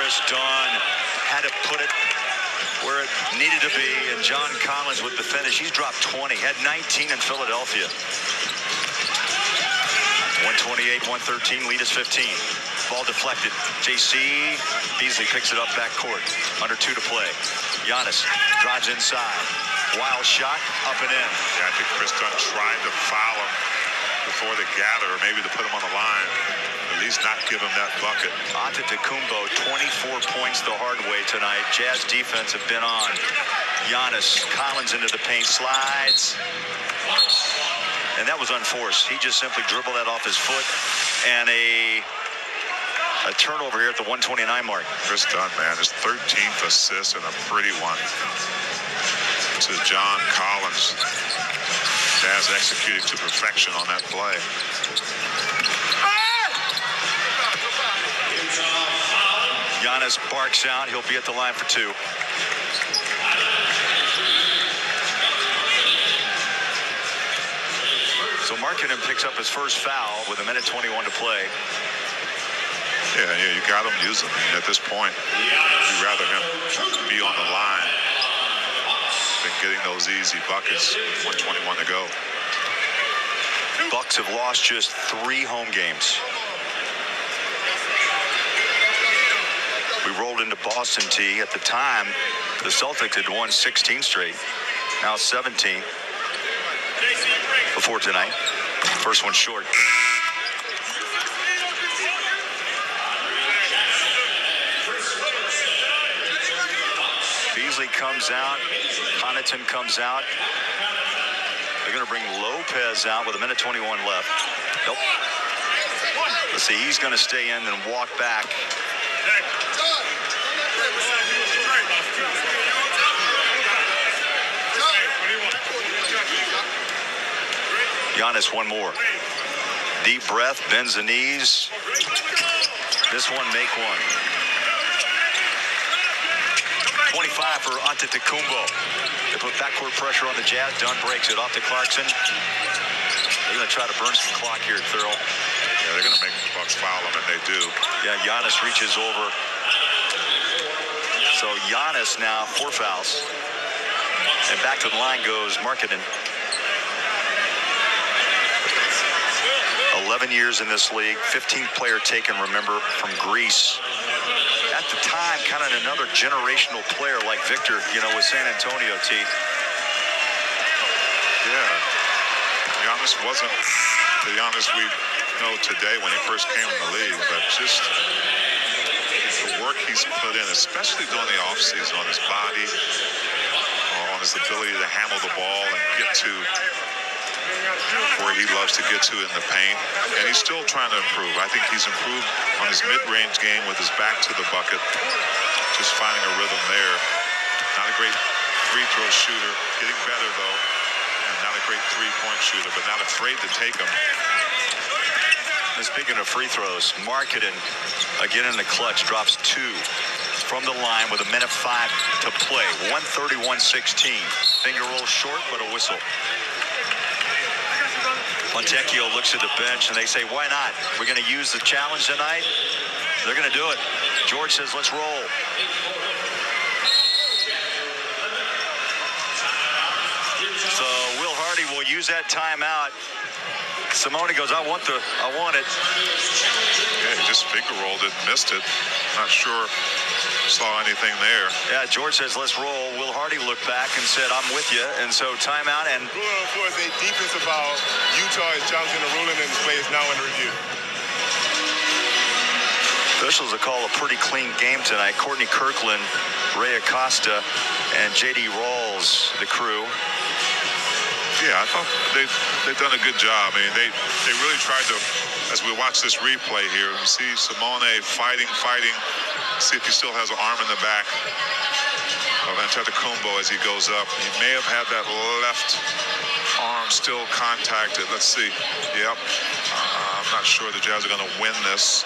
Chris Dunn had to put it where it needed to be, and John Collins with the finish. He's dropped 20, had 19 in Philadelphia. 128-113, lead is 15. Ball deflected. JC Beasley picks it up backcourt. Under 2 to play. Giannis drives inside. Wild shot, up and in. Yeah, I think Chris Dunn tried to foul him before the gather, or maybe to put him on the line. At least not give him that bucket. Antetokounmpo, 24 points the hard way tonight. Jazz defense have been on. Giannis, Collins into the paint, slides. And that was unforced. He just simply dribbled that off his foot. And a turnover here at the 129 mark. Chris Dunn, man, his 13th assist and a pretty one to John Collins. Jazz executing to perfection on that play. Giannis barks out. He'll be at the line for 2. So Markkanen picks up his first foul with 1:21 to play. Yeah, you got him, use him. I mean, at this point, you'd rather him be on the line than getting those easy buckets with 1:21 to go. Bucks have lost just 3 home games. We rolled into Boston, T. At the time, the Celtics had won 16 straight. Now 17 before tonight. First one short. Beasley comes out. Connaughton comes out. They're going to bring Lopez out with 1:21 left. Nope. Let's see. He's going to stay in and walk back. Giannis, one more. Deep breath, bends the knees. This one, make one. 25 for Antetokounmpo. They put backcourt pressure on the Jazz. Dunn breaks it off to Clarkson. They're going to try to burn some clock here, Thurl. Yeah, they're going to make the Bucks foul them, and they do. Yeah, Giannis reaches over. So Giannis now 4 fouls. And back to the line goes Markkanen. 11 years in this league, 15th player taken, remember, from Greece. At the time, kind of another generational player like Victor, with San Antonio, T. Yeah. Giannis wasn't the Giannis we know today when he first came in the league, but just the work he's put in, especially during the offseason, on his body, on his ability to handle the ball and get to where he loves to get to in the paint, and he's still trying to improve. I think he's improved on his mid-range game with his back to the bucket, just finding a rhythm there. Not a great free throw shooter, getting better though, and not a great three-point shooter, but not afraid to take them. And speaking of free throws, Markkanen again in the clutch drops 2 from the line with 1:05 to play. 131-16. Finger roll short, but a whistle. Montecchio looks at the bench and they say, why not? We're going to use the challenge tonight. They're going to do it. George says, let's roll. So Will Hardy will use that timeout. Simone goes, I want it. Yeah, he just finger rolled it, missed it. Not sure saw anything there. Yeah, George says, let's roll. Will Hardy looked back and said, I'm with you. And so timeout. And ruling, of course, a defensive foul. Utah is challenging the ruling, and the play is now in review. Officials will call a pretty clean game tonight. Courtney Kirkland, Ray Acosta, and J.D. Rawls, the crew. Yeah, I thought they've done a good job. I mean, they really tried to, as we watch this replay here, you see Simone fighting, see if he still has an arm in the back of Antetokounmpo as he goes up. He may have had that left arm still contacted. Let's see. Yep. I'm not sure the Jazz are going to win this.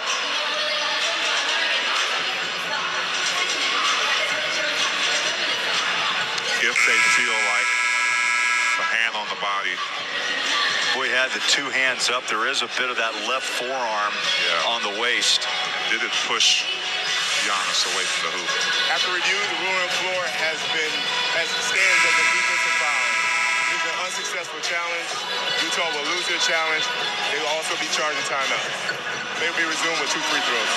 If they feel like the hand on the body. Boy, he had the 2 hands up. There is a bit of that left forearm on the waist. Did it push Giannis away from the hoop. After review, the rule on the floor has stands as a defensive foul. This is an unsuccessful challenge. Utah will lose their challenge. They will also be charged a timeout. They will be resumed with 2 free throws.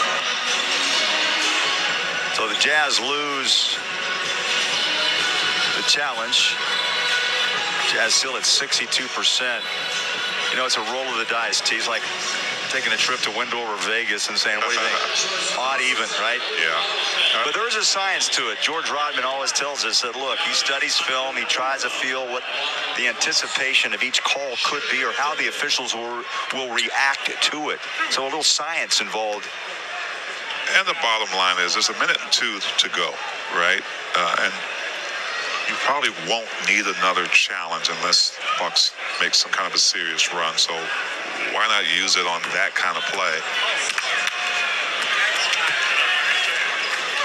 So the Jazz lose the challenge. Jazz still at 62%. You know, it's a roll of the dice. He's like taking a trip to Windover or Vegas and saying, what do you think? Odd even, right? Yeah. But there is a science to it. George Rodman always tells us that, look, he studies film. He tries to feel what the anticipation of each call could be or how the officials will react to it. So a little science involved. And the bottom line is there's a minute and 2 to go, right? And you probably won't need another challenge unless Bucks make some kind of a serious run. So why not use it on that kind of play?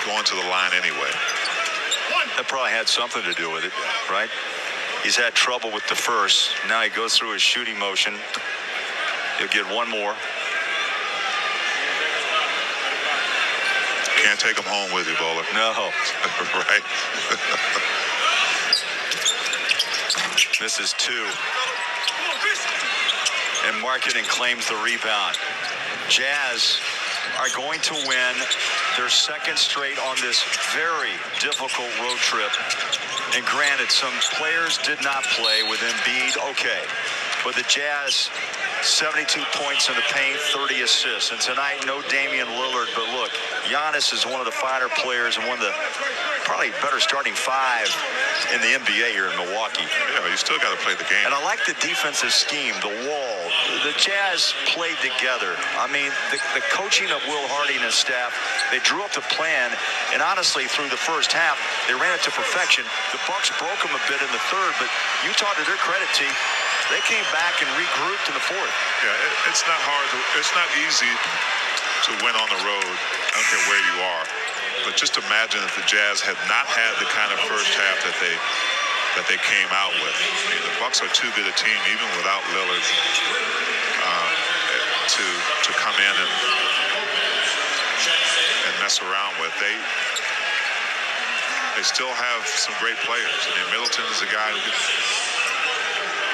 Going to the line anyway. That probably had something to do with it, right? He's had trouble with the first. Now he goes through his shooting motion. He'll get one more. Can't take him home with you, Bowler. No. Right. This is 2. And Markkanen claims the rebound. Jazz are going to win their second straight on this very difficult road trip. And granted, some players did not play with Embiid. Okay. But the Jazz, 72 points in the paint, 30 assists. And tonight, no Damian Lillard. But look, Giannis is one of the finer players and one of the probably better starting 5 in the NBA here in Milwaukee. Yeah, you still got to play the game. And I like the defensive scheme, the wall. The Jazz played together. I mean, the coaching of Will Hardy and his staff, they drew up the plan. And honestly, through the first half, they ran it to perfection. The Bucks broke them a bit in the third, but Utah, to their credit, T, they came back and regrouped in the fourth. Yeah, it's not hard. It's not easy to win on the road. I don't care where you are. But just imagine if the Jazz had not had the kind of first half that they came out with. I mean, the Bucks are too good a team, even without Lillard, to come in and mess around with. They still have some great players. I mean, Middleton is a guy who could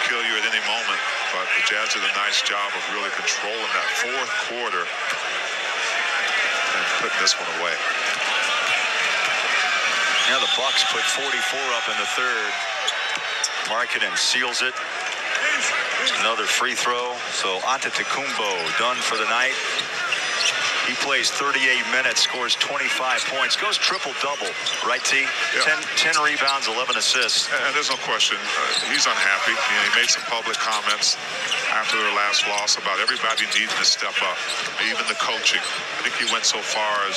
kill you at any moment, but the Jazz did a nice job of really controlling that fourth quarter and putting this one away. Now the Bucks put 44 up in the third. Markkanen seals it. Another free throw. So Antetokounmpo done for the night. He plays 38 minutes, scores 25 points, goes triple-double, right, T? Yeah. 10 rebounds, 11 assists. And there's no question, he's unhappy. You know, he made some public comments after their last loss about everybody needing to step up, even the coaching. I think he went so far as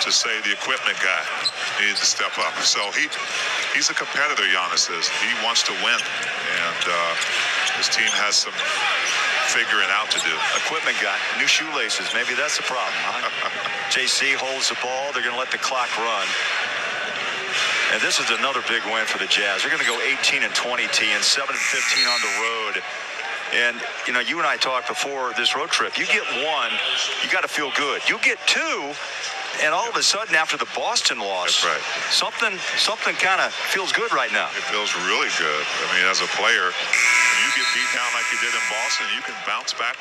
to say the equipment guy needed to step up. So he's a competitor, Giannis is. He wants to win, and his team has some figuring out to do. Equipment guy, new shoelaces. Maybe that's the problem, huh? JC holds the ball. They're going to let the clock run. And this is another big win for the Jazz. They're going to go 18-20, T, and 7-15 on the road. And, you know, you and I talked before this road trip. You get 1, you got to feel good. You get 2, and all of a sudden, after the Boston loss, that's right, something kind of feels good right now. It feels really good. I mean, as a player, when you get beat down like you did in Boston, you can bounce back